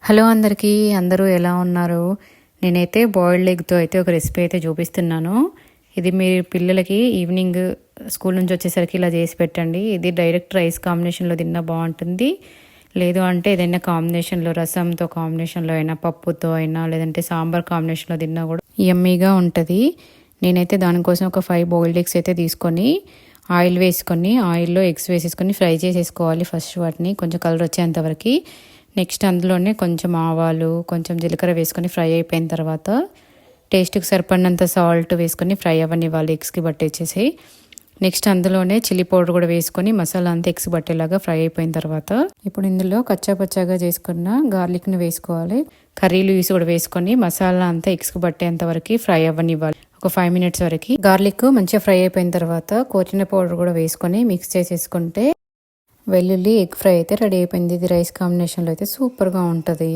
Hello అందరికీ, అందరూ ఎలా ఉన్నారు? నేనైతే బాయిల్డ్ ఎగ్తో అయితే ఒక రెసిపీ అయితే చూపిస్తున్నాను. ఇది మీ పిల్లలకి ఈవినింగ్ స్కూల్ నుంచి వచ్చేసరికి ఇలా చేసి పెట్టండి. ఇది డైరెక్ట్ రైస్ కాంబినేషన్లో తిన్నా బాగుంటుంది. లేదు అంటే ఏదైనా కాంబినేషన్లో రసంతో కాంబినేషన్లో అయినా, పప్పుతో అయినా, లేదంటే సాంబార్ కాంబినేషన్లో తిన్నా కూడా యమ్మీగా ఉంటుంది. నేనైతే దానికోసం ఒక 5 బాయిల్డ్ ఎగ్స్ అయితే తీసుకొని ఆయిల్ వేసుకొని ఆయిల్లో ఎగ్స్ వేసేసుకొని ఫ్రై చేసేసుకోవాలి. ఫస్ట్ వాటిని కొంచెం కలర్ వచ్చేంతవరకు. నెక్స్ట్ అందులోనే కొంచెం ఆవాలు, కొంచెం జీలకర్ర వేసుకొని ఫ్రై అయిపోయిన తర్వాత టేస్ట్కి సరిపడినంత సాల్ట్ వేసుకొని ఫ్రై అవ్వనివ్వాలి ఎగ్స్కి పట్టేసేసి. నెక్స్ట్ అందులోనే చిల్లీ పౌడర్ కూడా వేసుకొని మసాలా అంతా ఎగ్స్ పట్టేలాగా ఫ్రై అయిపోయిన తర్వాత ఇప్పుడు ఇందులో కచ్చాపచ్చాగా చేసుకున్న గార్లిక్ని వేసుకోవాలి. కర్రీ లీవ్స్ కూడా వేసుకొని మసాలా అంతా ఎగ్స్కి పట్టేంత వరకు ఫ్రై అవ్వనివ్వాలి. ఒక 5 మినిట్స్ వరకు. గార్లిక్ మంచిగా ఫ్రై అయిపోయిన తర్వాత కొత్తిమీర పౌడర్ కూడా వేసుకొని మిక్స్ చేసేసుకుంటే వెల్లుల్లి ఎగ్ ఫ్రై అయితే రెడీ అయిపోయింది. ఇది రైస్ కాంబినేషన్లో అయితే సూపర్గా ఉంటుంది.